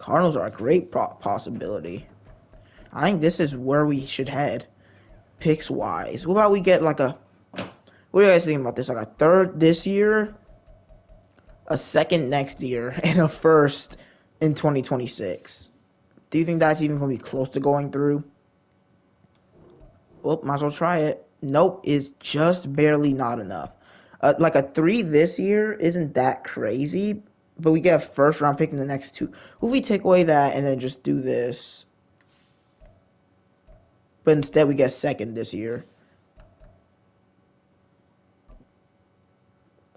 Cardinals are a great possibility. I think this is where we should head, picks wise. What about we get like a? What do you guys think about this? Like a third this year, a second next year, and a first in 2026. Do you think that's even going to be close to going through? Well, might as well try it. Nope, is just barely not enough. Like a 3 this year isn't that crazy, but we get a first round pick in the next two. What if we take away that and then just do this? But instead we get second this year.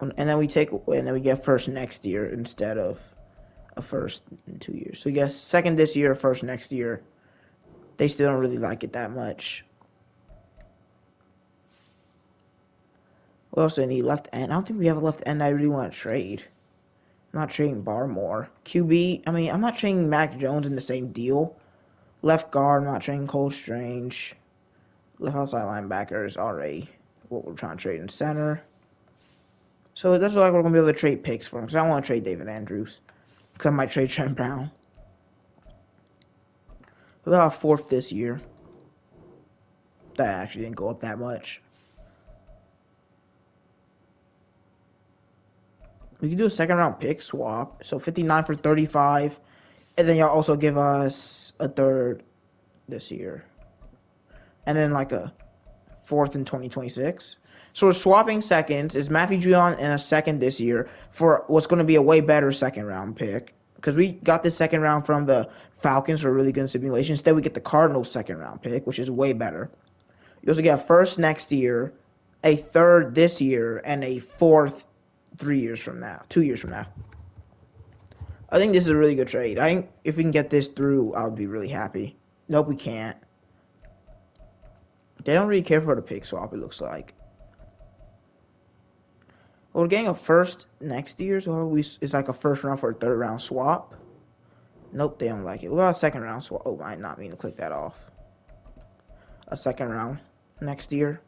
And then we take away, and then we get first next year instead of a first in 2 years. So we get second this year, first next year. They still don't really like it that much. What else do I need? Left end. I don't think we have a left end I really want to trade. I'm not trading Barmore. QB, I mean, I'm not trading Mac Jones in the same deal. Left guard, I'm not trading Cole Strange. Left outside linebacker is already what we're trying to trade in center. So that's like we're going to be able to trade picks for him. Because I don't want to trade David Andrews. Because I might trade Trent Brown. What about a fourth this year? That actually didn't go up that much. We can do a second round pick swap. So 59 for 35. And then y'all also give us a third this year. And then like a fourth in 2026. So we're swapping seconds. Is Matthew Judon in a second this year for what's going to be a way better second round pick? Because we got this second round from the Falcons for a really good simulation. Instead, we get the Cardinals second round pick, which is way better. You also get a first next year, a third this year, and a fourth 3 years from now, 2 years from now. I think this is a really good trade. I think if we can get this through, I would be really happy. Nope, we can't. They don't really care for the pick swap, it looks like. Well, we're getting a first next year, so it's like a first round for a third round swap. Nope, they don't like it. What about a second round swap? Oh, I did not mean to click that off. A second round next year.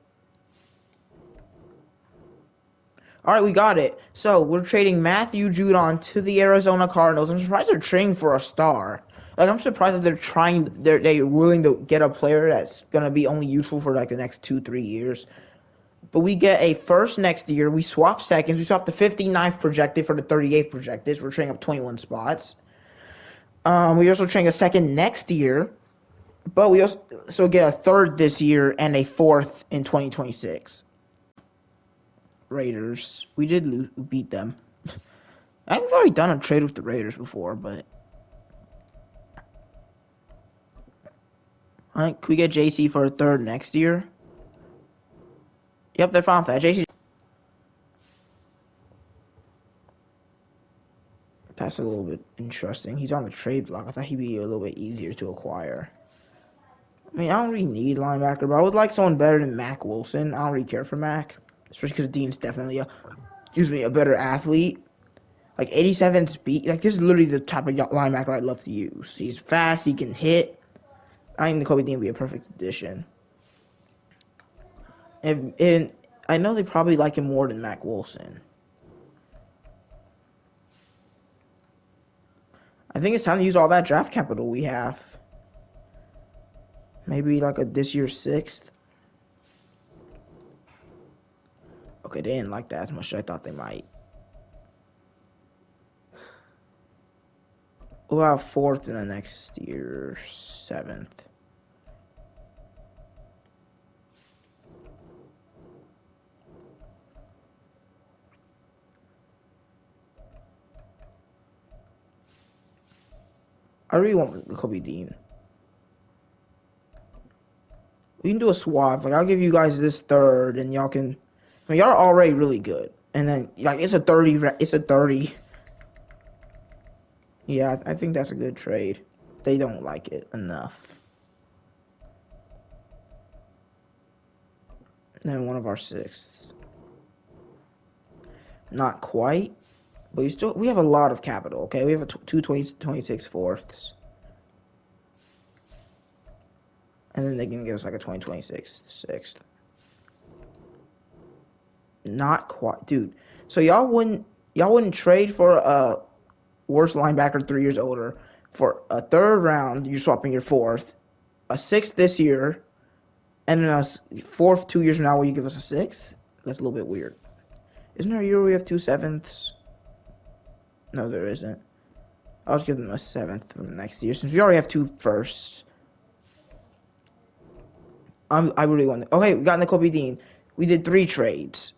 All right, we got it. So we're trading Matthew Judon to the Arizona Cardinals. I'm surprised they're trading for a star. Like, I'm surprised that they're willing to get a player that's gonna be only useful for like the next 2-3 years. But we get a first next year. We swap seconds. We swap the 59th projected for the 38th projected. So we're trading up 21 spots. We also trading a second next year. But we also get a third this year and a fourth in 2026. Raiders. We did beat them. I've already done a trade with the Raiders before, but can we get JC for a third next year? Yep, they're fine with that. JC. That's a little bit interesting. He's on the trade block. I thought he'd be a little bit easier to acquire. I mean, I don't really need linebacker, but I would like someone better than Mac Wilson. I don't really care for Mac, especially because Dean's definitely a better athlete. Like 87 speed. Like, this is literally the type of linebacker I'd love to use. He's fast. He can hit. I think Nakobe Dean would be a perfect addition. And I know they probably like him more than Mac Wilson. I think it's time to use all that draft capital we have. Maybe like a this year's 6th. Okay, they didn't like that as much as I thought they might. What about 4th in the next year, 7th? I really want Kobe Dean. We can do a swap. Like, I'll give you guys this third, and y'all can. I mean, y'all are already really good, and then like it's a 30. It's a 30. Yeah, I think that's a good trade. They don't like it enough. And then one of our 6ths. Not quite, but we have a lot of capital. Okay, we have a 26 fourths. And then they can give us like a 2026 6th. Not quite, dude. So y'all wouldn't trade for a worse linebacker 3 years older for a third round, you're swapping your fourth, a sixth this year, and then a fourth 2 years from now where you give us a sixth. That's a little bit weird. Isn't there a year where we have 2 sevenths? No, there isn't. I'll just give them a seventh from next year since we already have 2 firsts. I really want. Okay, we got Nakobe Dean. We did 3 trades.